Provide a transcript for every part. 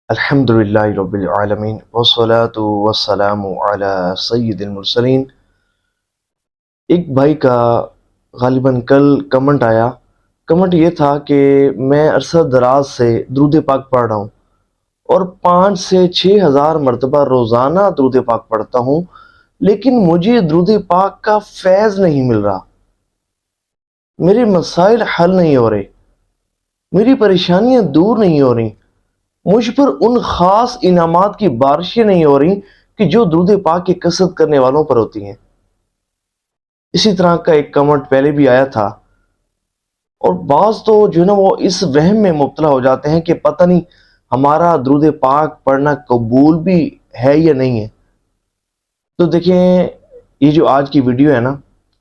الحمدللہ رب العالمین والصلاة والسلام علی سید المرسلین۔ ایک بھائی کا غالباً کل کمنٹ آیا۔ کمنٹ یہ تھا کہ میں عرصہ دراز سے درود پاک پڑھ رہا ہوں اور 5 سے 6 ہزار مرتبہ روزانہ درود پاک پڑھتا ہوں، لیکن مجھے درود پاک کا فیض نہیں مل رہا، میرے مسائل حل نہیں ہو رہے، میری پریشانیاں دور نہیں ہو رہی، مجھ پر ان خاص انعامات کی بارشیں نہیں ہو رہی کہ جو درود پاک کی کثرت کرنے والوں پر ہوتی ہیں۔ اسی طرح کا ایک کمنٹ پہلے بھی آیا تھا، اور بعض تو جو ہے نا وہ اس وہم میں مبتلا ہو جاتے ہیں کہ پتہ نہیں ہمارا درود پاک پڑھنا قبول بھی ہے یا نہیں ہے۔ تو دیکھیں، یہ جو آج کی ویڈیو ہے نا،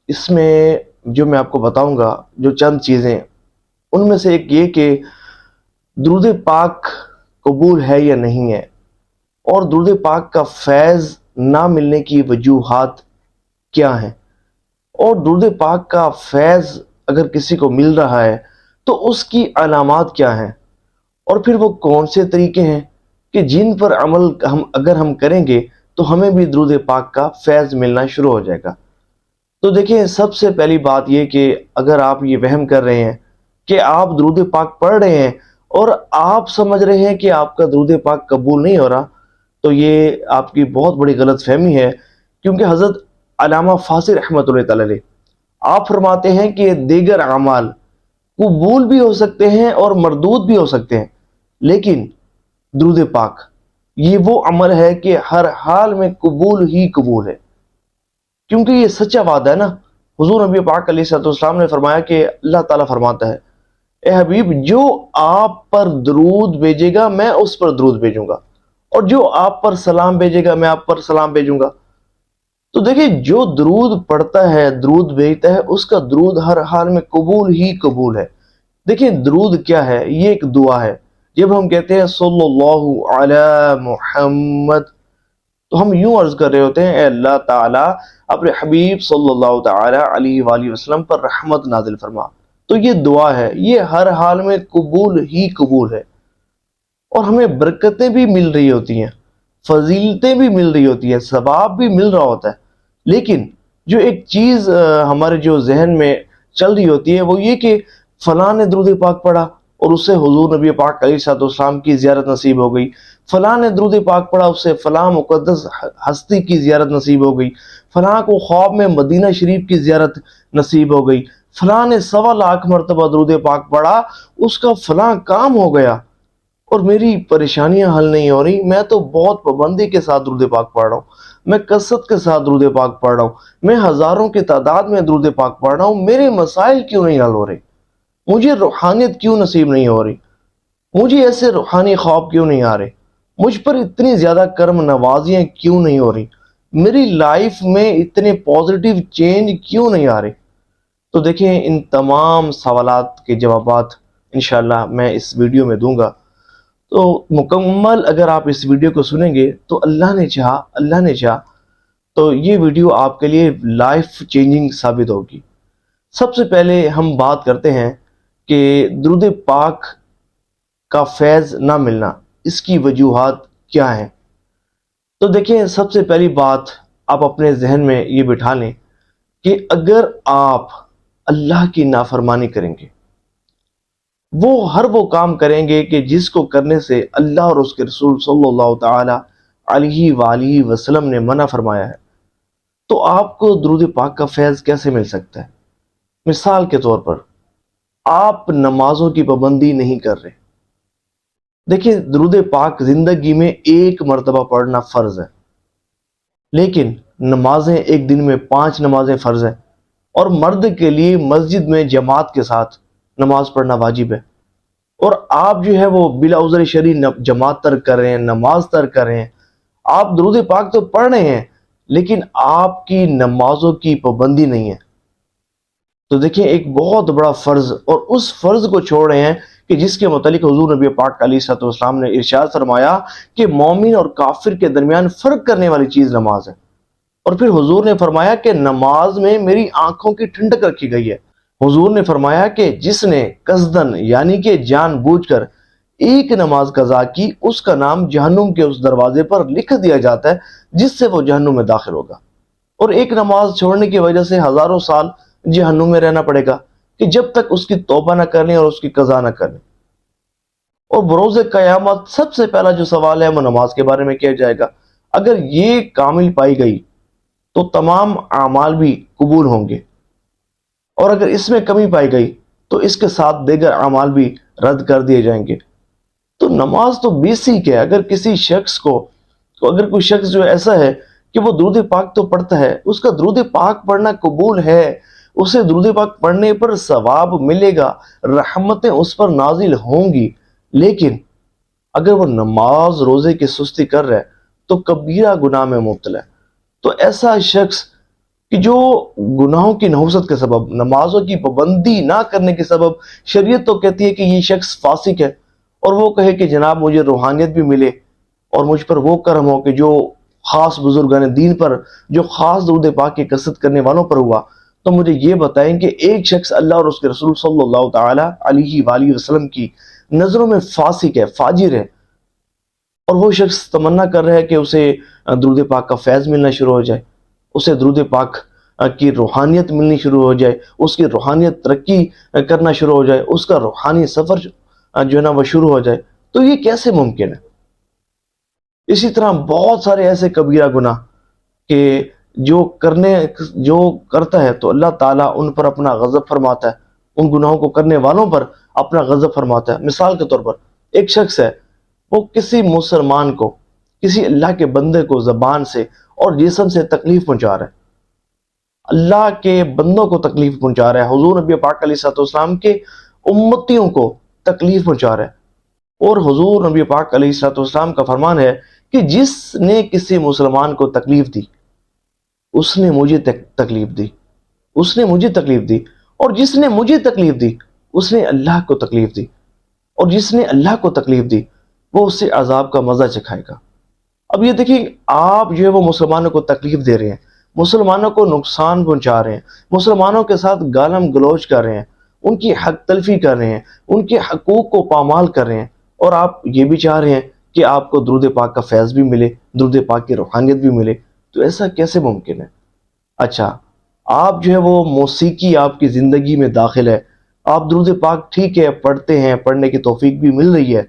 اس میں جو میں آپ کو بتاؤں گا جو چند چیزیں، ان میں سے ایک یہ کہ درود پاک قبول ہے یا نہیں ہے، اور درود پاک کا فیض نہ ملنے کی وجوہات کیا ہیں، اور درود پاک کا فیض اگر کسی کو مل رہا ہے تو اس کی علامات کیا ہیں، اور پھر وہ کون سے طریقے ہیں کہ جن پر عمل اگر ہم کریں گے تو ہمیں بھی درود پاک کا فیض ملنا شروع ہو جائے گا۔ تو دیکھیں، سب سے پہلی بات یہ کہ اگر آپ یہ وہم کر رہے ہیں کہ آپ درود پاک پڑھ رہے ہیں اور آپ سمجھ رہے ہیں کہ آپ کا درود پاک قبول نہیں ہو رہا، تو یہ آپ کی بہت بڑی غلط فہمی ہے، کیونکہ حضرت علامہ فاسی رحمۃ اللہ تعالی علیہ آپ فرماتے ہیں کہ دیگر اعمال قبول بھی ہو سکتے ہیں اور مردود بھی ہو سکتے ہیں، لیکن درود پاک یہ وہ عمل ہے کہ ہر حال میں قبول ہی قبول ہے، کیونکہ یہ سچا وعدہ ہے نا۔ حضور نبی پاک علیہ الصلوۃ والسلام نے فرمایا کہ اللہ تعالیٰ فرماتا ہے، اے حبیب، جو آپ پر درود بھیجے گا میں اس پر درود بھیجوں گا، اور جو آپ پر سلام بھیجے گا میں آپ پر سلام بھیجوں گا۔ تو دیکھیں، جو درود پڑھتا ہے، درود بھیجتا ہے، اس کا درود ہر حال میں قبول ہی قبول ہے۔ دیکھیں، درود کیا ہے؟ یہ ایک دعا ہے۔ جب ہم کہتے ہیں صلی اللہ علی محمد، تو ہم یوں عرض کر رہے ہوتے ہیں، اے اللہ تعالیٰ اپنے حبیب صلی اللہ تعالیٰ علیہ وآلہ وسلم پر رحمت نازل فرما۔ تو یہ دعا ہے، یہ ہر حال میں قبول ہی قبول ہے، اور ہمیں برکتیں بھی مل رہی ہوتی ہیں، فضیلتیں بھی مل رہی ہوتی ہیں، ثواب بھی مل رہا ہوتا ہے۔ لیکن جو ایک چیز ہمارے جو ذہن میں چل رہی ہوتی ہے وہ یہ کہ فلاں نے درود پاک پڑھا اور اس سے حضور نبی پاک علیہ الصلوۃ والسلام کی زیارت نصیب ہو گئی، فلاں نے درود پاک پڑھا، اس سے فلاں مقدس ہستی کی زیارت نصیب ہو گئی، فلاں کو خواب میں مدینہ شریف کی زیارت نصیب ہو گئی، فلاں نے 1.25 مرتبہ درود پاک پڑھا، اس کا فلاں کام ہو گیا، اور میری پریشانیاں حل نہیں ہو رہی۔ میں تو بہت پابندی کے ساتھ درود پاک پڑھ رہا ہوں، میں کثرت کے ساتھ درود پاک پڑھ رہا ہوں، میں ہزاروں کی تعداد میں درود پاک پڑھ رہا ہوں، میرے مسائل کیوں نہیں حل ہو رہے؟ مجھے روحانیت کیوں نصیب نہیں ہو رہی؟ مجھے ایسے روحانی خواب کیوں نہیں آ رہے؟ مجھ پر اتنی زیادہ کرم نوازیاں کیوں نہیں ہو رہی؟ میری لائف میں اتنے پازیٹیو چینج کیوں نہیں آ رہے؟ تو دیکھیں، ان تمام سوالات کے جوابات انشاءاللہ میں اس ویڈیو میں دوں گا۔ تو مکمل اگر آپ اس ویڈیو کو سنیں گے تو اللہ نے چاہا تو یہ ویڈیو آپ کے لیے لائف چینجنگ ثابت ہوگی۔ سب سے پہلے ہم بات کرتے ہیں کہ درود پاک کا فیض نہ ملنا، اس کی وجوہات کیا ہیں۔ تو دیکھیں، سب سے پہلی بات آپ اپنے ذہن میں یہ بٹھا لیں کہ اگر آپ اللہ کی نافرمانی کریں گے، وہ کام کریں گے کہ جس کو کرنے سے اللہ اور اس کے رسول صلی اللہ تعالی علیہ وآلہ وسلم نے منع فرمایا ہے، تو آپ کو درود پاک کا فیض کیسے مل سکتا ہے؟ مثال کے طور پر، آپ نمازوں کی پابندی نہیں کر رہے۔ دیکھیں، درود پاک زندگی میں 1 مرتبہ پڑھنا فرض ہے، لیکن نمازیں ایک دن میں 5 نمازیں فرض ہیں، اور مرد کے لیے مسجد میں جماعت کے ساتھ نماز پڑھنا واجب ہے، اور آپ جو ہے وہ بلا عذر شرعی جماعت ترک کر رہے ہیں، نماز ترک کر رہے ہیں۔ آپ درود پاک تو پڑھ رہے ہیں، لیکن آپ کی نمازوں کی پابندی نہیں ہے۔ تو دیکھیں، ایک بہت بڑا فرض، اور اس فرض کو چھوڑ رہے ہیں کہ جس کے متعلق حضور نبی پاک علیہ الصلوۃ والسلام نے ارشاد فرمایا کہ مومن اور کافر کے درمیان فرق کرنے والی چیز نماز ہے، اور پھر حضور نے فرمایا کہ نماز میں میری آنکھوں کی ٹھنڈک رکھی گئی ہے۔ حضور نے فرمایا کہ جس نے قصدن یعنی کہ جان بوجھ کر ایک نماز قضا کی، اس کا نام جہنم کے اس دروازے پر لکھ دیا جاتا ہے جس سے وہ جہنم میں داخل ہوگا، اور ایک نماز چھوڑنے کی وجہ سے ہزاروں سال جہنم میں رہنا پڑے گا کہ جب تک اس کی توبہ نہ کر لیں اور اس کی قضا نہ کر لیں۔ اور بروز قیامت سب سے پہلا جو سوال ہے وہ نماز کے بارے میں کیا جائے گا۔ اگر یہ کامل پائی گئی تو تمام اعمال بھی قبول ہوں گے، اور اگر اس میں کمی پائی گئی تو اس کے ساتھ دیگر اعمال بھی رد کر دیے جائیں گے۔ تو نماز تو بیسک ہے۔ اگر کسی شخص کو اگر کوئی شخص جو ایسا ہے کہ وہ درود پاک تو پڑھتا ہے، اس کا درود پاک پڑھنا قبول ہے، اسے درود پاک پڑھنے پر ثواب ملے گا، رحمتیں اس پر نازل ہوں گی، لیکن اگر وہ نماز روزے کی سستی کر رہا ہے تو کبیرہ گناہ میں مبتلا ہے۔ تو ایسا شخص کہ جو گناہوں کی نحوست کے سبب، نمازوں کی پابندی نہ کرنے کے سبب، شریعت تو کہتی ہے کہ یہ شخص فاسق ہے، اور وہ کہے کہ جناب مجھے روحانیت بھی ملے اور مجھ پر وہ کرم ہو کہ جو خاص بزرگان دین پر، جو خاص درود پاک کی کثرت کرنے والوں پر ہوا، تو مجھے یہ بتائیں کہ ایک شخص اللہ اور اس کے رسول صلی اللہ تعالی علیہ وآلہ وسلم کی نظروں میں فاسق ہے، فاجر ہے، اور وہ شخص تمنا کر رہا ہے کہ اسے درود پاک کا فیض ملنا شروع ہو جائے، اسے درود پاک کی روحانیت ملنی شروع ہو جائے، اس کی روحانیت ترقی کرنا شروع ہو جائے، اس کا روحانی سفر جو ہے نا وہ شروع ہو جائے، تو یہ کیسے ممکن ہے؟ اسی طرح بہت سارے ایسے کبیرہ گناہ کہ جو کرتا ہے تو اللہ تعالیٰ ان پر اپنا غضب فرماتا ہے، ان گناہوں کو کرنے والوں پر اپنا غضب فرماتا ہے۔ مثال کے طور پر ایک شخص ہے، وہ کسی مسلمان کو، کسی اللہ کے بندے کو زبان سے اور جسم سے تکلیف پہنچا رہا ہے، اللہ کے بندوں کو تکلیف پہنچا رہا ہے، حضور نبی پاک علیہ الصلوۃ والسلام کے امتیوں کو تکلیف پہنچا رہا ہے۔ اور حضور نبی پاک علیہ الصلوۃ والسلام کا فرمان ہے کہ جس نے کسی مسلمان کو تکلیف دی، اس نے مجھے تکلیف دی، اس نے مجھے تکلیف دی، اور جس نے مجھے تکلیف دی اس نے اللہ کو تکلیف دی، اور جس نے اللہ کو تکلیف دی وہ اس سے عذاب کا مزہ چکھائے گا۔ اب یہ دیکھیں، آپ جو ہے وہ مسلمانوں کو تکلیف دے رہے ہیں، مسلمانوں کو نقصان پہنچا رہے ہیں، مسلمانوں کے ساتھ گالم گلوچ کر رہے ہیں، ان کی حق تلفی کر رہے ہیں، ان کے حقوق کو پامال کر رہے ہیں، اور آپ یہ بھی چاہ رہے ہیں کہ آپ کو درود پاک کا فیض بھی ملے، درود پاک کی روحانیت بھی ملے۔ تو ایسا کیسے ممکن ہے؟ اچھا، آپ جو ہے وہ موسیقی آپ کی زندگی میں داخل ہے، آپ درود پاک ٹھیک ہے پڑھتے ہیں، پڑھنے کی توفیق بھی مل رہی ہے،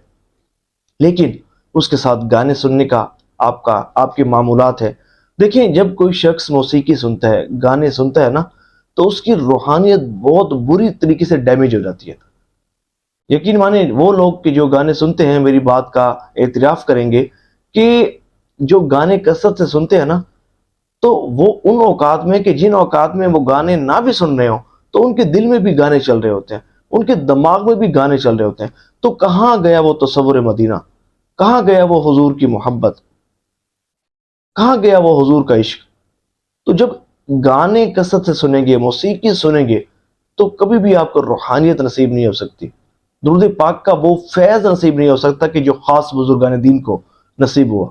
لیکن اس کے ساتھ گانے سننے کا آپ کے معمولات ہے۔ دیکھیں، جب کوئی شخص موسیقی سنتا ہے، گانے سنتا ہے نا، تو اس کی روحانیت بہت بری طریقے سے ڈیمیج ہو جاتی ہے۔ یقین مانیں، وہ لوگ کہ جو گانے سنتے ہیں میری بات کا اعتراف کریں گے کہ جو گانے کثرت سے سنتے ہیں نا، تو وہ ان اوقات میں کہ جن اوقات میں وہ گانے نہ بھی سن رہے ہوں تو ان کے دل میں بھی گانے چل رہے ہوتے ہیں، ان کے دماغ میں بھی گانے چل رہے ہوتے ہیں۔ تو کہاں گیا وہ تصور مدینہ؟ کہاں گیا وہ حضور کی محبت؟ کہاں گیا وہ حضور کا عشق؟ تو جب گانے کثرت سے سنیں گے، موسیقی سنیں گے، تو کبھی بھی آپ کو روحانیت نصیب نہیں ہو سکتی، درود پاک کا وہ فیض نصیب نہیں ہو سکتا کہ جو خاص بزرگان دین کو نصیب ہوا۔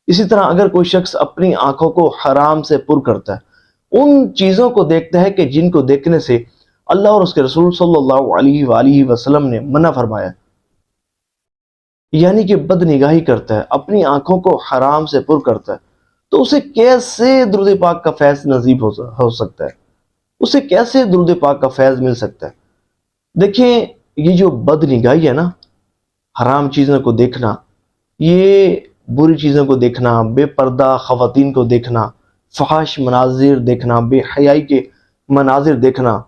اسی طرح اگر کوئی شخص اپنی آنکھوں کو حرام سے پر کرتا ہے، ان چیزوں کو دیکھتا ہے کہ جن کو دیکھنے سے اللہ اور اس کے رسول صلی اللہ علیہ وآلہ وسلم نے منع فرمایا، یعنی کہ بد نگاہی کرتا ہے، اپنی آنکھوں کو حرام سے پر کرتا ہے، تو اسے کیسے درود پاک کا فیض نصیب ہو سکتا ہے؟ اسے کیسے درود پاک کا فیض مل سکتا ہے؟ دیکھیں، یہ جو بد نگاہی ہے نا، حرام چیزوں کو دیکھنا، یہ بری چیزوں کو دیکھنا، بے پردہ خواتین کو دیکھنا، فحش مناظر دیکھنا، بے حیائی کے مناظر دیکھنا،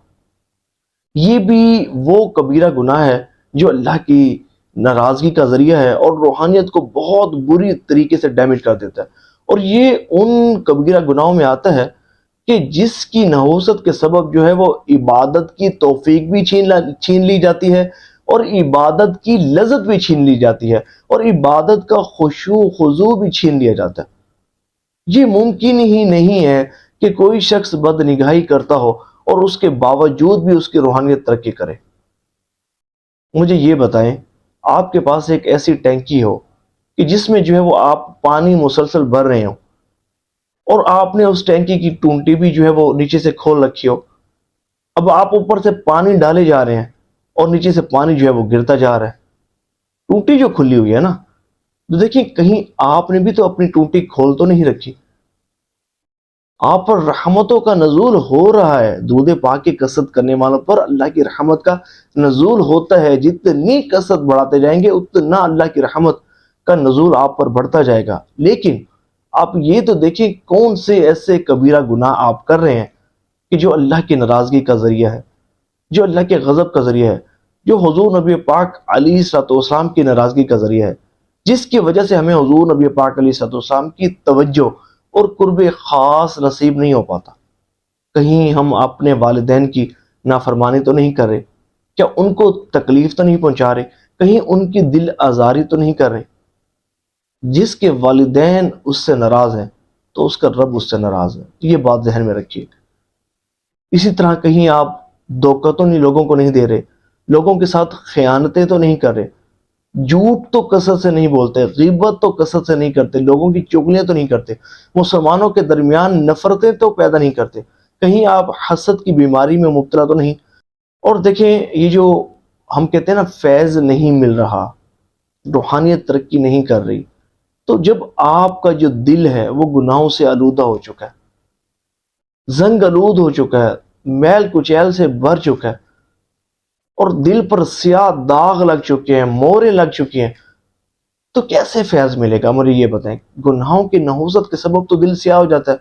یہ بھی وہ کبیرہ گناہ ہے جو اللہ کی ناراضگی کا ذریعہ ہے اور روحانیت کو بہت بری طریقے سے ڈیمیج کر دیتا ہے۔ اور یہ ان کبیرہ گناہوں میں آتا ہے کہ جس کی نحوست کے سبب جو ہے وہ عبادت کی توفیق بھی چھین لی جاتی ہے، اور عبادت کی لذت بھی چھین لی جاتی ہے، اور عبادت کا خشوع خضوع بھی چھین لیا جاتا ہے۔ یہ ممکن ہی نہیں ہے کہ کوئی شخص بد نگاہی کرتا ہو اور اس کے باوجود بھی اس کی روحانیت ترقی کرے۔ مجھے یہ بتائیں، آپ کے پاس ایک ایسی ٹینکی ہو کہ جس میں جو ہے وہ آپ پانی مسلسل بھر رہے ہو، اور آپ نے اس ٹینکی کی ٹونٹی بھی جو ہے وہ نیچے سے کھول رکھی ہو، اب آپ اوپر سے پانی ڈالے جا رہے ہیں اور نیچے سے پانی جو ہے وہ گرتا جا رہا ہے، ٹوٹی جو کھلی ہوئی ہے نا، تو دیکھیں کہیں آپ نے بھی تو اپنی ٹوٹی کھول تو نہیں رکھی، آپ پر رحمتوں کا نزول ہو رہا ہے، درود پاک کی کثرت کرنے والوں پر اللہ کی رحمت کا نزول ہوتا ہے، جتنی کثرت بڑھاتے جائیں گے اتنا اللہ کی رحمت کا نزول آپ پر بڑھتا جائے گا۔ لیکن آپ یہ تو دیکھیں کون سے ایسے کبیرہ گناہ آپ کر رہے ہیں کہ جو اللہ کی ناراضگی کا ذریعہ ہے، جو اللہ کے غضب کا ذریعہ ہے، جو حضور نبی پاک علیہ الصلوۃ والسلام کی ناراضگی کا ذریعہ ہے، جس کی وجہ سے ہمیں حضور نبی پاک علیہ الصلوۃ والسلام کی توجہ اور قرب خاص نصیب نہیں ہو پاتا۔ کہیں ہم اپنے والدین کی نافرمانی تو نہیں کر رہے؟ کیا ان کو تکلیف تو نہیں پہنچا رہے؟ کہیں ان کی دل آزاری تو نہیں کر رہے؟ جس کے والدین اس سے ناراض ہیں تو اس کا رب اس سے ناراض ہے، یہ بات ذہن میں رکھیے۔ اسی طرح کہیں آپ دھوکہ تو نہیں لوگوں کو نہیں دے رہے، لوگوں کے ساتھ خیانتیں تو نہیں کر رہے، جھوٹ تو کثرت سے نہیں بولتے، غیبت تو کثرت سے نہیں کرتے، لوگوں کی چغلیاں تو نہیں کرتے، مسلمانوں کے درمیان نفرتیں تو پیدا نہیں کرتے، کہیں آپ حسد کی بیماری میں مبتلا تو نہیں؟ اور دیکھیں یہ جو ہم کہتے ہیں نا فیض نہیں مل رہا، روحانیت ترقی نہیں کر رہی، تو جب آپ کا جو دل ہے وہ گناہوں سے آلودہ ہو چکا ہے، زنگ آلود ہو چکا ہے، میل کچیل سے بھر چکا ہے، اور دل پر سیاہ داغ لگ چکے ہیں، موریں لگ چکی ہیں، تو کیسے فیض ملے گا؟ مجھے یہ بتائیں۔ گناہوں کی نحوست کے سبب تو دل سیاہ ہو جاتا ہے،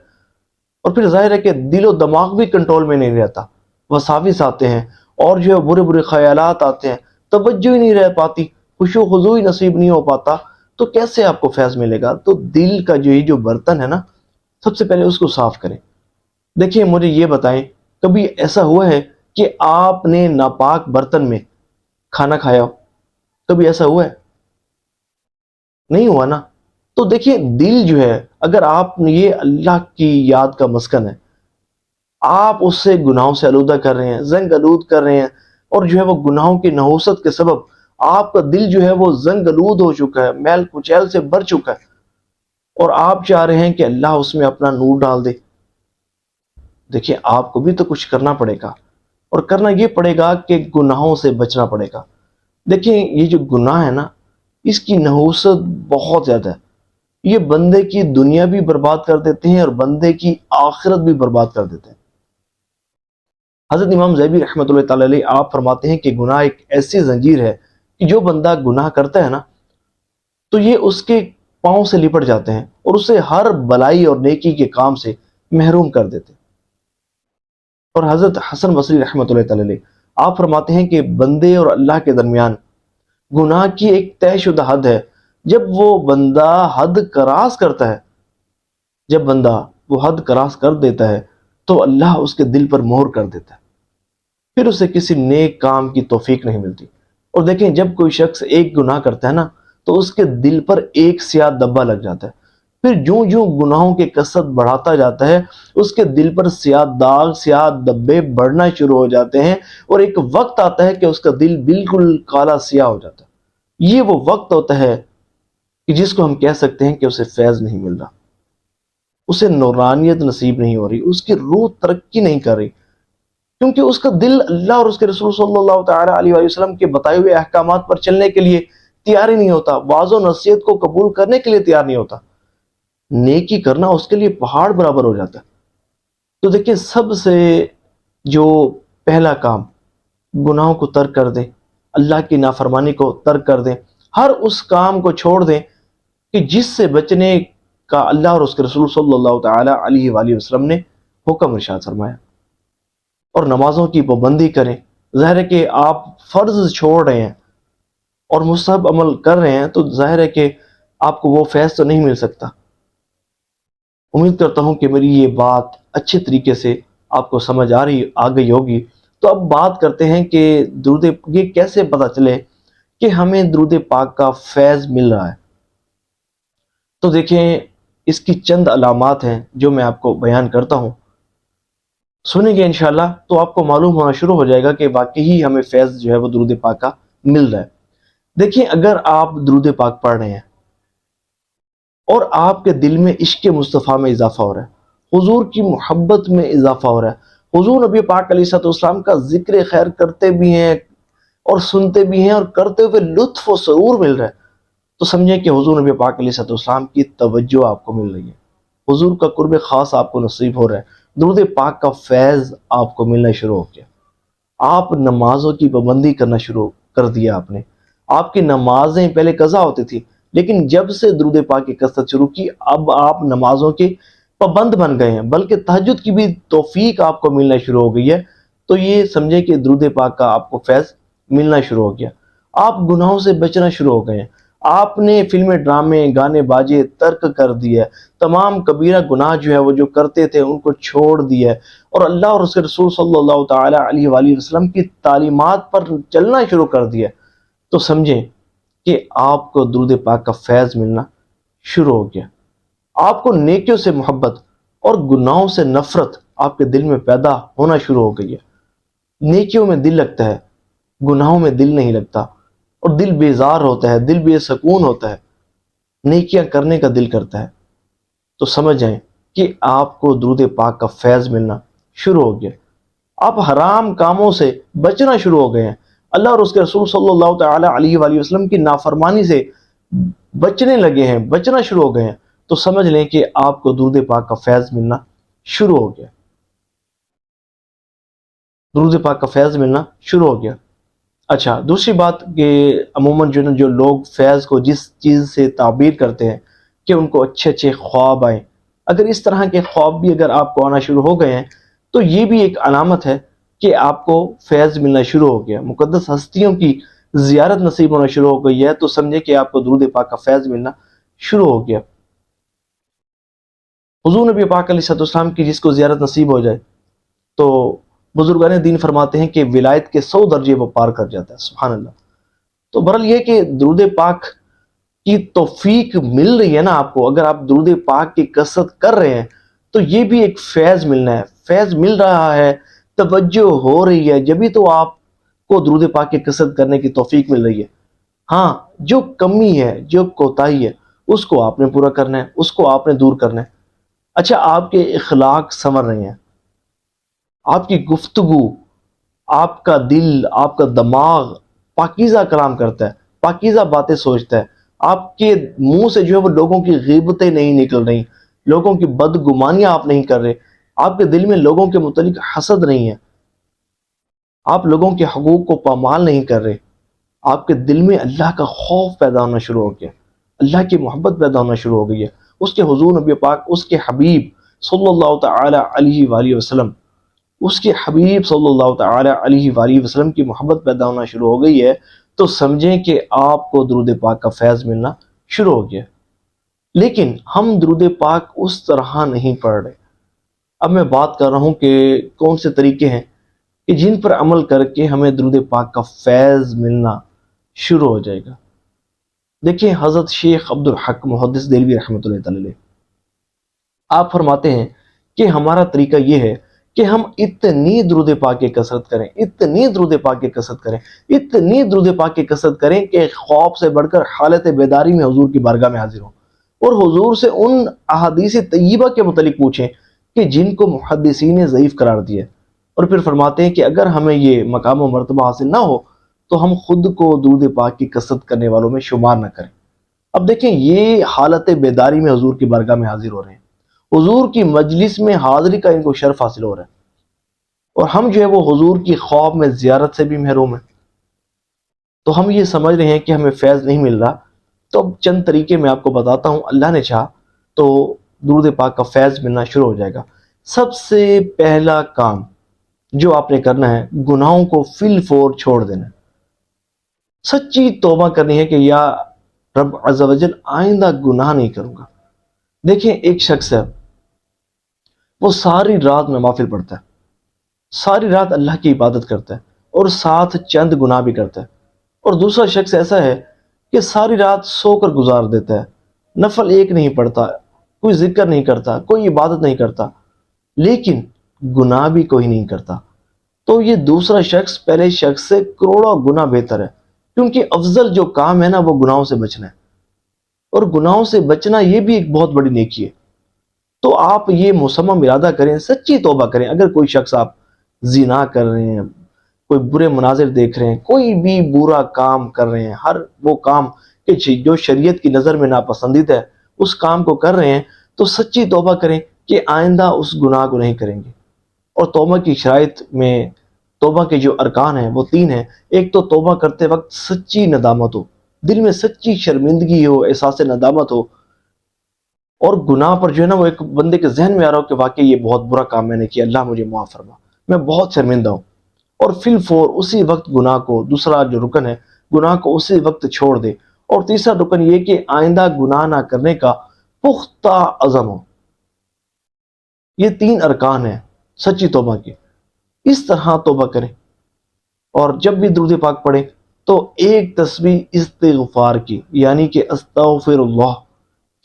اور پھر ظاہر ہے کہ دل و دماغ بھی کنٹرول میں نہیں رہتا، وساوس آتے ہیں اور جو ہے برے برے خیالات آتے ہیں، توجہ ہی نہیں رہ پاتی، خشوع و خضوع ہی نصیب نہیں ہو پاتا، تو کیسے آپ کو فیض ملے گا؟ تو دل کا جو یہ جو برتن ہے نا، سب سے پہلے اس کو صاف کریں۔ دیکھیں مجھے یہ بتائیں، کبھی ایسا ہوا ہے کہ آپ نے ناپاک برتن میں کھانا کھایا ہو؟ کبھی ایسا ہوا ہے؟ نہیں ہوا نا۔ تو دیکھیں دل جو ہے، اگر آپ نے یہ اللہ کی یاد کا مسکن ہے، آپ اس سے گناہوں سے آلودہ کر رہے ہیں، زنگ آلود کر رہے ہیں، اور جو ہے وہ گناہوں کی نحوست کے سبب آپ کا دل جو ہے وہ زنگ آلود ہو چکا ہے، میل کچیل سے بھر چکا ہے، اور آپ چاہ رہے ہیں کہ اللہ اس میں اپنا نور ڈال دے۔ دیکھیں آپ کو بھی تو کچھ کرنا پڑے گا، اور کرنا یہ پڑے گا کہ گناہوں سے بچنا پڑے گا۔ دیکھیں یہ جو گناہ ہے نا، اس کی نحوست بہت زیادہ ہے، یہ بندے کی دنیا بھی برباد کر دیتے ہیں اور بندے کی آخرت بھی برباد کر دیتے ہیں۔ حضرت امام زیبی رحمۃ اللہ تعالی علیہ آپ فرماتے ہیں کہ گناہ ایک ایسی زنجیر ہے کہ جو بندہ گناہ کرتا ہے نا، تو یہ اس کے پاؤں سے لپٹ جاتے ہیں اور اسے ہر بلائی اور نیکی کے کام سے محروم کر دیتے ہیں۔ اور حضرت حسن بصری رحمۃ اللہ تعالی علیہ آپ فرماتے ہیں کہ بندے اور اللہ کے درمیان گناہ کی ایک طے شدہ حد ہے، جب وہ بندہ حد کراس کرتا ہے، جب بندہ وہ حد کراس کر دیتا ہے تو اللہ اس کے دل پر مہر کر دیتا ہے، پھر اسے کسی نیک کام کی توفیق نہیں ملتی۔ اور دیکھیں جب کوئی شخص ایک گناہ کرتا ہے نا، تو اس کے دل پر ایک سیاہ دبا لگ جاتا ہے، پھر جوں جوں گناہوں کی کثرت بڑھاتا جاتا ہے، اس کے دل پر سیاہ داغ، سیاہ دبے بڑھنا شروع ہو جاتے ہیں، اور ایک وقت آتا ہے کہ اس کا دل بالکل کالا سیاہ ہو جاتا ہے۔ یہ وہ وقت ہوتا ہے کہ جس کو ہم کہہ سکتے ہیں کہ اسے فیض نہیں مل رہا، اسے نورانیت نصیب نہیں ہو رہی، اس کی روح ترقی نہیں کر رہی، کیونکہ اس کا دل اللہ اور اس کے رسول صلی اللہ تعالی علیہ وآلہ وسلم کے بتائے ہوئے احکامات پر چلنے کے لیے تیار ہی نہیں ہوتا، واعظ و نصیحت کو قبول کرنے کے لیے تیار نہیں ہوتا، نیکی کرنا اس کے لیے پہاڑ برابر ہو جاتا ہے۔ تو دیکھیں سب سے جو پہلا کام، گناہوں کو ترک کر دیں، اللہ کی نافرمانی کو ترک کر دیں، ہر اس کام کو چھوڑ دیں کہ جس سے بچنے کا اللہ اور اس کے رسول صلی اللہ تعالی علیہ وآلہ وسلم نے حکم ارشاد فرمایا، اور نمازوں کی پابندی کریں۔ ظاہر ہے کہ آپ فرض چھوڑ رہے ہیں اور مستحب عمل کر رہے ہیں، تو ظاہر ہے کہ آپ کو وہ فیض تو نہیں مل سکتا۔ امید کرتا ہوں کہ میری یہ بات اچھے طریقے سے آپ کو سمجھ آ گئی ہوگی۔ تو اب بات کرتے ہیں کہ درود، یہ کیسے پتہ چلے کہ ہمیں درود پاک کا فیض مل رہا ہے؟ تو دیکھیں اس کی چند علامات ہیں جو میں آپ کو بیان کرتا ہوں، سنیں گے انشاءاللہ تو آپ کو معلوم ہونا شروع ہو جائے گا کہ واقعی ہمیں فیض جو ہے وہ درود پاک کا مل رہا ہے۔ دیکھیں اگر آپ درود پاک پڑھ رہے ہیں اور آپ کے دل میں عشق مصطفیٰ میں اضافہ ہو رہا ہے، حضور کی محبت میں اضافہ ہو رہا ہے، حضور نبی پاک علیہ الصلوۃ والسلام کا ذکر خیر کرتے بھی ہیں اور سنتے بھی ہیں اور کرتے ہوئے لطف و سرور مل رہا ہے، تو سمجھیں کہ حضور نبی پاک علیہ السلام کی توجہ آپ کو مل رہی ہے، حضور کا قرب خاص آپ کو نصیب ہو رہا ہے، درود پاک کا فیض آپ کو ملنا شروع ہو گیا۔ آپ نمازوں کی پابندی کرنا شروع کر دیا آپ نے۔ آپ کی نمازیں پہلے قضا ہوتی تھی، لیکن جب سے درود پاک کی کثرت شروع کی اب آپ نمازوں کے پابند بن گئے ہیں، بلکہ تہجد کی بھی توفیق آپ کو ملنا شروع ہو گئی ہے۔ تو یہ سمجھیں کہ درود پاک کا آپ کو فیض ملنا شروع ہو گیا، آپ گناہوں سے بچنا شروع ہو گئے ہیں، آپ نے فلمیں، ڈرامے، گانے باجے ترک کر دیے، تمام کبیرہ گناہ جو ہے وہ جو کرتے تھے ان کو چھوڑ دیا، اور اللہ اور اس کے رسول صلی اللہ تعالی علیہ وآلہ وسلم کی تعلیمات پر چلنا شروع کر دیا، تو سمجھیں کہ آپ کو درود پاک کا فیض ملنا شروع ہو گیا۔ آپ کو نیکیوں سے محبت اور گناہوں سے نفرت آپ کے دل میں پیدا ہونا شروع ہو گئی ہے۔ نیکیوں میں دل لگتا ہے، گناہوں میں دل نہیں لگتا، اور دل بیزار ہوتا ہے، دل بے سکون ہوتا ہے، نیکیاں کرنے کا دل کرتا ہے۔ تو سمجھ جائیں کہ آپ کو درود پاک کا فیض ملنا شروع ہو گیا، آپ حرام کاموں سے بچنا شروع ہو گئے ہیں، اللہ اور اس کے رسول صلی اللہ تعالی علیہ وآلہ وسلم کی نافرمانی سے بچنے لگے ہیں، بچنا شروع ہو گئے ہیں، تو سمجھ لیں کہ آپ کو درود پاک کا فیض ملنا شروع ہو گیا، درود پاک کا فیض ملنا شروع ہو گیا۔ اچھا، دوسری بات کہ عموماً جو لوگ فیض کو جس چیز سے تعبیر کرتے ہیں کہ ان کو اچھے اچھے خواب آئیں، اگر اس طرح کے خواب بھی اگر آپ کو آنا شروع ہو گئے ہیں تو یہ بھی ایک علامت ہے کہ آپ کو فیض ملنا شروع ہو گیا، مقدس ہستیوں کی زیارت نصیب ہونا شروع ہو گئی ہے، تو سمجھے کہ آپ کو درود پاک کا فیض ملنا شروع ہو گیا۔ حضور نبی پاک علیہ السلام کی جس کو زیارت نصیب ہو جائے تو بزرگان دین فرماتے ہیں کہ ولایت کے 100 درجے وہ پار کر جاتا ہے، سبحان اللہ۔ تو برحال یہ کہ درود پاک کی توفیق مل رہی ہے نا آپ کو، اگر آپ درود پاک کی کثرت کر رہے ہیں تو یہ بھی ایک فیض ملنا ہے، فیض مل رہا ہے، توجہ ہو رہی ہے، جبھی تو آپ کو درود پاک کی کثرت کرنے کی توفیق مل رہی ہے۔ ہاں، جو کمی ہے، جو کوتاہی ہے، اس کو آپ نے پورا کرنا ہے، اس کو آپ نے دور کرنا ہے۔ اچھا، آپ کے اخلاق سنور رہے ہیں، آپ کی گفتگو، آپ کا دل، آپ کا دماغ پاکیزہ کلام کرتا ہے، پاکیزہ باتیں سوچتا ہے، آپ کے منہ سے جو ہے وہ لوگوں کی غیبتیں نہیں نکل رہی، لوگوں کی بدگمانیاں آپ نہیں کر رہے، آپ کے دل میں لوگوں کے متعلق حسد نہیں ہے، آپ لوگوں کے حقوق کو پامال نہیں کر رہے، آپ کے دل میں اللہ کا خوف پیدا ہونا شروع ہو گیا، اللہ کی محبت پیدا ہونا شروع ہو گئی ہے، اس کے حضور نبی پاک، اس کے حبیب صلی اللہ تعالی علیہ وآلہ وسلم، اس کے حبیب صلی اللہ تعالی علیہ وآلہ وسلم کی محبت پیدا ہونا شروع ہو گئی ہے، تو سمجھیں کہ آپ کو درود پاک کا فیض ملنا شروع ہو گیا۔ لیکن ہم درود پاک اس طرح نہیں پڑھ رہے۔ اب میں بات کر رہا ہوں کہ کون سے طریقے ہیں کہ جن پر عمل کر کے ہمیں درود پاک کا فیض ملنا شروع ہو جائے گا۔ دیکھیں، حضرت شیخ عبد الحق محدث دہلوی رحمۃ اللہ تعالی علیہ، آپ فرماتے ہیں کہ ہمارا طریقہ یہ ہے کہ ہم اتنی درود پاک کی کثرت کریں، اتنی درود پاک کی کثرت کریں، اتنی درود پاک کی کثرت کریں کہ خواب سے بڑھ کر حالت بیداری میں حضور کی بارگاہ میں حاضر ہوں، اور حضور سے ان احادیث طیبہ کے متعلق پوچھیں کہ جن کو محدثین نے ضعیف قرار دیا، اور پھر فرماتے ہیں کہ اگر ہمیں یہ مقام و مرتبہ حاصل نہ ہو تو ہم خود کو درود پاک کی کثرت کرنے والوں میں شمار نہ کریں۔ اب دیکھیں، یہ حالت بیداری میں حضور کی بارگاہ میں حاضر ہو رہے ہیں، حضور کی مجلس میں حاضری کا ان کو شرف حاصل ہو رہا ہے، اور ہم جو ہے وہ حضور کی خواب میں زیارت سے بھی محروم ہیں، تو ہم یہ سمجھ رہے ہیں کہ ہمیں فیض نہیں مل رہا۔ تو اب چند طریقے میں آپ کو بتاتا ہوں، اللہ نے چاہا تو درود پاک کا فیض ملنا شروع ہو جائے گا۔ سب سے پہلا کام جو آپ نے کرنا ہے، گناہوں کو فی الفور چھوڑ دینا ہے، سچی توبہ کرنی ہے کہ یا رب عز و جل آئندہ گناہ نہیں کروں گا۔ دیکھیں، ایک شخص ہے، وہ ساری رات نوافل پڑھتا ہے، ساری رات اللہ کی عبادت کرتا ہے، اور ساتھ چند گناہ بھی کرتا ہے، اور دوسرا شخص ایسا ہے کہ ساری رات سو کر گزار دیتا ہے، نفل ایک نہیں پڑھتا، کوئی ذکر نہیں کرتا، کوئی عبادت نہیں کرتا، لیکن گناہ بھی کوئی نہیں کرتا۔ تو یہ دوسرا شخص پہلے شخص سے کروڑوں گنا بہتر ہے، کیونکہ افضل جو کام ہے نا وہ گناہوں سے بچنا ہے، اور گناہوں سے بچنا یہ بھی ایک بہت بڑی نیکی ہے۔ تو آپ یہ مصمم ارادہ کریں، سچی توبہ کریں۔ اگر کوئی شخص آپ زنا کر رہے ہیں، کوئی برے مناظر دیکھ رہے ہیں، کوئی بھی برا کام کر رہے ہیں، ہر وہ کام کہ جو شریعت کی نظر میں ناپسندیدہ ہے اس کام کو کر رہے ہیں، تو سچی توبہ کریں کہ آئندہ اس گناہ کو نہیں کریں گے۔ اور توبہ کی شرائط میں توبہ کے جو ارکان ہیں وہ 3 ہیں۔ ایک تو توبہ کرتے وقت سچی ندامت ہو، دل میں سچی شرمندگی ہو، احساس ندامت ہو، اور گناہ پر جو ہے نا وہ ایک بندے کے ذہن میں آ رہا ہو کہ واقعی یہ بہت برا کام میں نے کیا، اللہ مجھے معاف فرما، میں بہت شرمندہ ہوں، اور فی الفور اسی وقت گناہ کو، دوسرا جو رکن ہے، گناہ کو اسی وقت چھوڑ دے۔ اور تیسرا رکن یہ کہ آئندہ گناہ نہ کرنے کا پختہ عزم ہو۔ یہ 3 ارکان ہیں سچی توبہ کے۔ اس طرح توبہ کریں، اور جب بھی درود پاک پڑھیں تو ایک تسبیح استغفار کی، یعنی کہ استغفر اللہ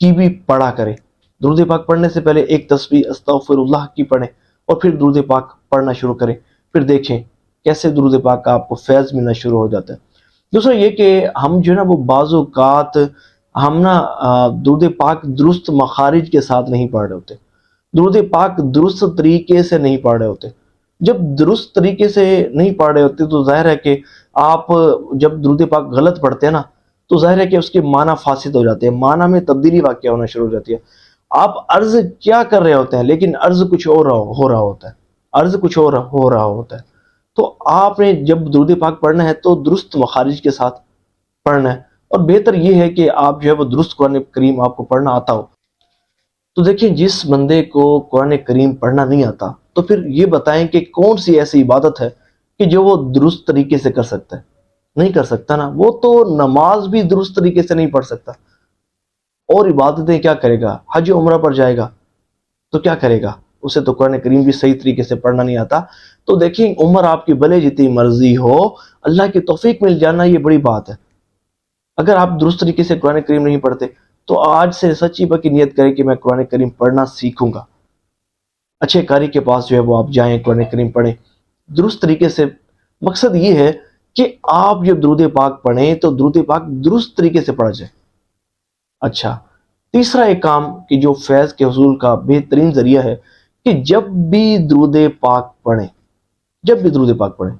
کی بھی پڑھا کریں۔ درود پاک پڑھنے سے پہلے ایک تسبیح استغفر اللہ کی پڑھیں، اور پھر درود پاک پڑھنا شروع کریں، پھر دیکھیں کیسے درود پاک کا آپ کو فیض ملنا شروع ہو جاتا ہے۔ دوسرا یہ کہ ہم جو ہے نا وہ بعض اوقات ہم نا درود پاک درست مخارج کے ساتھ نہیں پڑھ رہے ہوتے، درود پاک درست طریقے سے نہیں پڑھ رہے ہوتے۔ جب درست طریقے سے نہیں پڑھ رہے ہوتے تو ظاہر ہے کہ آپ جب درود پاک غلط پڑھتے ہیں نا تو ظاہر ہے کہ اس کے معنی فاسد ہو جاتے ہیں، معنی میں تبدیلی واقع ہونا شروع ہو جاتی ہے۔ آپ عرض کیا کر رہے ہوتے ہیں لیکن عرض کچھ اور ہو رہا ہوتا ہے، عرض کچھ اور ہو رہا ہوتا ہے۔ تو آپ نے جب درود پاک پڑھنا ہے تو درست مخارج کے ساتھ پڑھنا ہے، اور بہتر یہ ہے کہ آپ جو ہے وہ درست قرآن کریم آپ کو پڑھنا آتا ہو۔ تو دیکھیں جس بندے کو قرآن کریم پڑھنا نہیں آتا تو پھر یہ بتائیں کہ کون سی ایسی عبادت ہے کہ جو وہ درست طریقے سے کر سکتا ہے؟ نہیں کر سکتا نا، وہ تو نماز بھی درست طریقے سے نہیں پڑھ سکتا، اور عبادتیں کیا کرے گا؟ حج عمرہ پر جائے گا تو کیا کرے گا؟ اسے تو قرآن کریم بھی صحیح طریقے سے پڑھنا نہیں آتا۔ تو دیکھیں عمر آپ کی بھلے جتنی مرضی ہو، اللہ کی توفیق مل جانا یہ بڑی بات ہے۔ اگر آپ درست طریقے سے قرآن کریم نہیں پڑھتے تو آج سے سچی پکی نیت کریں کہ میں قرآن کریم پڑھنا سیکھوں گا، اچھے قاری کے پاس جو ہے وہ آپ جائیں، قرآن کریم پڑھیں درست طریقے سے۔ مقصد یہ ہے کہ آپ جب درود پاک پڑھیں تو درود پاک درست طریقے سے پڑھا جائے۔ اچھا، تیسرا ایک کام کہ جو فیض کے حصول کا بہترین ذریعہ ہے کہ جب بھی درود پاک پڑھیں، جب بھی درود پاک پڑھیں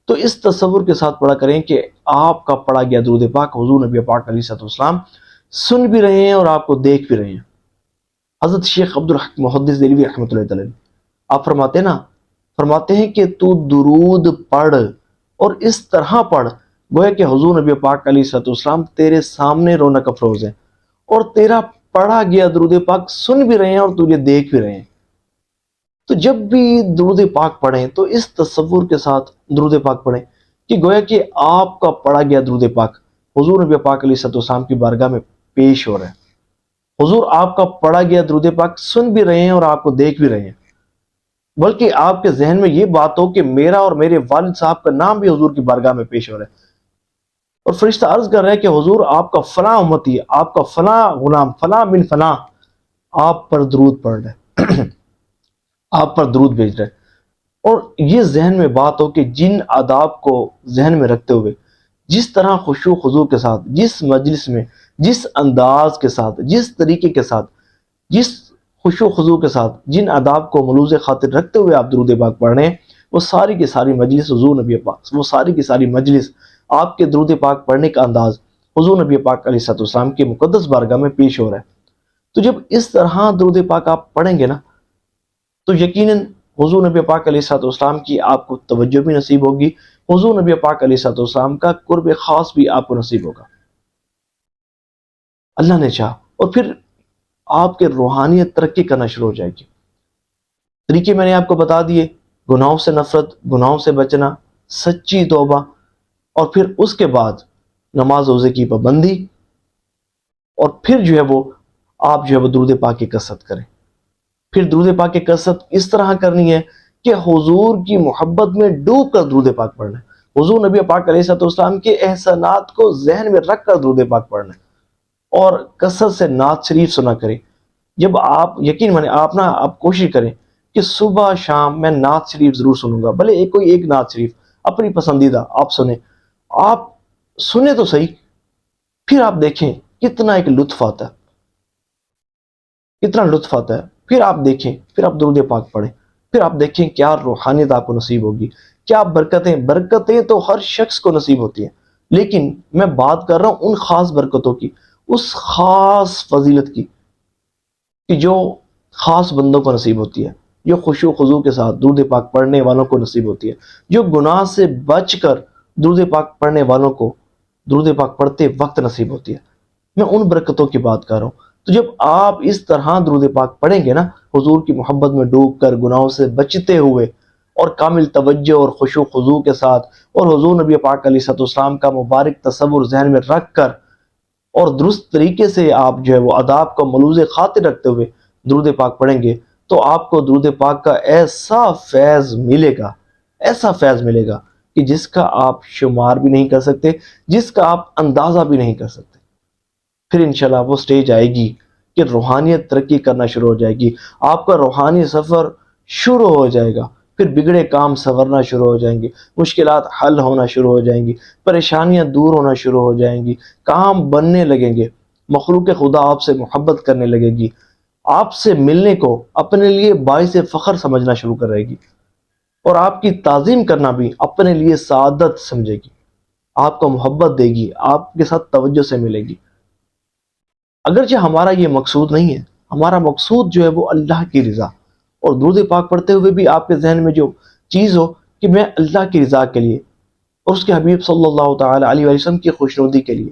تو اس تصور کے ساتھ پڑھا کریں کہ آپ کا پڑھا گیا درود پاک حضور نبی پاک علیہ السلام سن بھی رہے ہیں اور آپ کو دیکھ بھی رہے ہیں۔ حضرت شیخ عبدالحق محدث دہلوی رحمۃ اللہ علیہ آپ فرماتے ہیں کہ تو درود پڑھ اور اس طرح پڑھ گویا کہ حضور نبی پاک علیہ السلام تیرے سامنے رونق افروز ہیں، اور تیرا پڑھا گیا درود پاک سن بھی رہے ہیں اور تجھے دیکھ بھی رہے ہیں۔ تو جب بھی درود پاک پڑھیں تو اس تصور کے ساتھ درود پاک پڑھیں کہ گویا کہ آپ کا پڑھا گیا درود پاک حضور نبی پاک علیہ السلام کی بارگاہ میں پیش ہو رہا ہے، حضور آپ کا پڑھا گیا درود پاک سن بھی رہے ہیں اور آپ کو دیکھ بھی رہے ہیں، بلکہ آپ کے ذہن میں یہ بات ہو کہ میرا اور میرے والد صاحب کا نام بھی حضور کی بارگاہ میں پیش ہو رہا ہے، اور فرشتہ عرض کر رہا ہے کہ حضور آپ کا فلاں امتی، آپ کا فلاں غلام فلاں بن فلاں آپ پر درود پڑھ رہے ہیں، آپ پر درود بھیج رہے ہیں۔ اور یہ ذہن میں بات ہو کہ جن آداب کو ذہن میں رکھتے ہوئے، جس طرح خشوع و خضوع کے ساتھ، جس مجلس میں، جس انداز کے ساتھ، جس طریقے کے ساتھ، جس خشوع و خضوع کے ساتھ، جن آداب کو ملوز خاطر رکھتے ہوئے آپ درود پاک پڑھ رہے ہیں، وہ ساری کی ساری مجلس حضور نبی پاک، وہ ساری کی ساری مجلس آپ کے درود پاک پڑھنے کا انداز حضور نبی پاک علیہ السلام کی مقدس بارگاہ میں پیش ہو رہا ہے۔ تو جب اس طرح درود پاک آپ پڑھیں گے نا تو یقیناً حضور نبی پاک علیہ السلام کی آپ کو توجہ بھی نصیب ہوگی، حضور نبی پاک علیہ السلام کا قرب خاص بھی آپ کو نصیب ہوگا، اللہ نے چاہا، اور پھر آپ کے روحانیت ترقی کرنا شروع ہو جائے گی۔ طریقے میں نے آپ کو بتا دیے، گناہوں سے نفرت، گناہوں سے بچنا، سچی توبہ، اور پھر اس کے بعد نماز روزے کی پابندی، اور پھر جو ہے وہ آپ جو ہے وہ درود پاک کی کثرت کریں۔ پھر درود پاک کی کثرت اس طرح کرنی ہے کہ حضور کی محبت میں ڈوب کر درود پاک پڑھنا ہے، حضور نبی پاک علیہ السلام کے احسانات کو ذہن میں رکھ کر درود پاک پڑھنا ہے، اور کثرت سے نعت شریف سنا کریں۔ جب آپ یقین مانیں آپ کوشش کریں کہ صبح شام میں نعت شریف ضرور سنوں گا، بھلے کوئی ایک نعت شریف اپنی پسندیدہ آپ سنیں تو صحیح، پھر آپ دیکھیں کتنا ایک لطف آتا ہے، کتنا لطف آتا ہے۔ پھر آپ دیکھیں، پھر آپ درود پاک پڑھیں، پھر آپ دیکھیں کیا روحانیت آپ کو نصیب ہوگی، کیا برکتیں، برکتیں تو ہر شخص کو نصیب ہوتی ہیں، لیکن میں بات کر رہا ہوں ان خاص برکتوں کی، اس خاص فضیلت کی کہ جو خاص بندوں کو نصیب ہوتی ہے، جو خشوع و خضوع کے ساتھ درود پاک پڑھنے والوں کو نصیب ہوتی ہے، جو گناہ سے بچ کر درود پاک پڑھنے والوں کو درود پاک پڑھتے وقت نصیب ہوتی ہے۔ میں ان برکتوں کی بات کر رہا ہوں۔ تو جب آپ اس طرح درود پاک پڑھیں گے نا، حضور کی محبت میں ڈوب کر، گناہوں سے بچتے ہوئے اور کامل توجہ اور خشوع و خضوع کے ساتھ، اور حضور نبی پاک علیہ الصلوۃ والسلام کا مبارک تصور ذہن میں رکھ کر، اور درست طریقے سے آپ جو ہے وہ آداب کو ملوز خاطر رکھتے ہوئے درود پاک پڑھیں گے، تو آپ کو درود پاک کا ایسا فیض ملے گا، ایسا فیض ملے گا کہ جس کا آپ شمار بھی نہیں کر سکتے، جس کا آپ اندازہ بھی نہیں کر سکتے۔ پھر انشاءاللہ وہ سٹیج آئے گی کہ روحانیت ترقی کرنا شروع ہو جائے گی، آپ کا روحانی سفر شروع ہو جائے گا، پھر بگڑے کام سنورنا شروع ہو جائیں گے، مشکلات حل ہونا شروع ہو جائیں گی، پریشانیاں دور ہونا شروع ہو جائیں گی، کام بننے لگیں گے، مخلوق خدا آپ سے محبت کرنے لگے گی، آپ سے ملنے کو اپنے لیے باعث فخر سمجھنا شروع کرے گی، اور آپ کی تعظیم کرنا بھی اپنے لیے سعادت سمجھے گی، آپ کو محبت دے گی، آپ کے ساتھ توجہ سے ملے گی۔ اگرچہ ہمارا یہ مقصود نہیں ہے، ہمارا مقصود جو ہے وہ اللہ کی رضا، اور درود پاک پڑھتے ہوئے بھی آپ کے ذہن میں جو چیز ہو کہ میں اللہ کی رضا کے لیے اور اس کے حبیب صلی اللہ تعالی علیہ وسلم کی خوشنودی کے لیے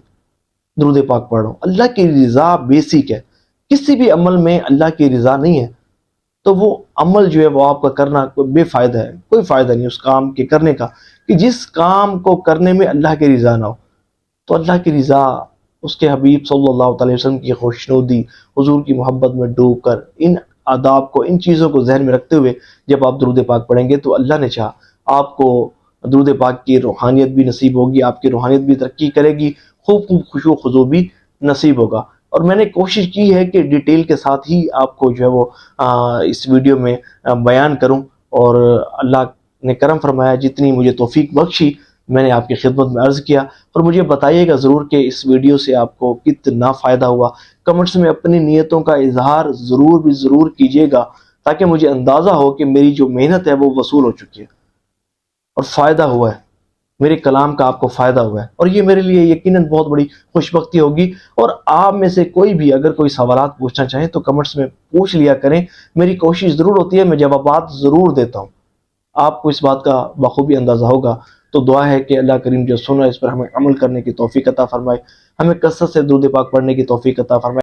درود پاک پڑھ رہا ہوں۔ اللہ کی رضا بیسک ہے، کسی بھی عمل میں اللہ کی رضا نہیں ہے تو وہ عمل جو ہے وہ آپ کا کرنا کوئی بے فائدہ ہے، کوئی فائدہ نہیں اس کام کے کرنے کا، کہ جس کام کو کرنے میں اللہ کی رضا نہ ہو۔ تو اللہ کی رضا، اس کے حبیب صلی اللہ علیہ وسلم کی خوشنودی، حضور کی محبت میں ڈوب کر، ان آداب کو، ان چیزوں کو ذہن میں رکھتے ہوئے جب آپ درود پاک پڑھیں گے تو اللہ نے چاہا آپ کو درود پاک کی روحانیت بھی نصیب ہوگی، آپ کی روحانیت بھی ترقی کرے گی، خوب خوب خشوع و خضوع بھی نصیب ہوگا۔ اور میں نے کوشش کی ہے کہ ڈیٹیل کے ساتھ ہی آپ کو جو ہے وہ اس ویڈیو میں بیان کروں، اور اللہ نے کرم فرمایا، جتنی مجھے توفیق بخشی میں نے آپ کی خدمت میں عرض کیا۔ اور مجھے بتائیے گا ضرور کہ اس ویڈیو سے آپ کو کتنا فائدہ ہوا، کمنٹس میں اپنی نیتوں کا اظہار ضرور کیجیے گا، تاکہ مجھے اندازہ ہو کہ میری جو محنت ہے وہ وصول ہو چکی ہے اور فائدہ ہوا ہے، میرے کلام کا آپ کو فائدہ ہوا ہے، اور یہ میرے لیے یقیناً بہت بڑی خوش بختی ہوگی۔ اور آپ میں سے کوئی بھی اگر کوئی سوالات پوچھنا چاہیں تو کمنٹس میں پوچھ لیا کریں، میری کوشش ضرور ہوتی ہے، میں جوابات ضرور دیتا ہوں، آپ کو اس بات کا بخوبی اندازہ ہوگا۔ تو دعا ہے کہ اللہ کریم جو سنا اس پر ہمیں عمل کرنے کی توفیق عطا فرمائے، ہمیں کثرت سے درود پاک پڑھنے کی توفیق عطا فرمائے۔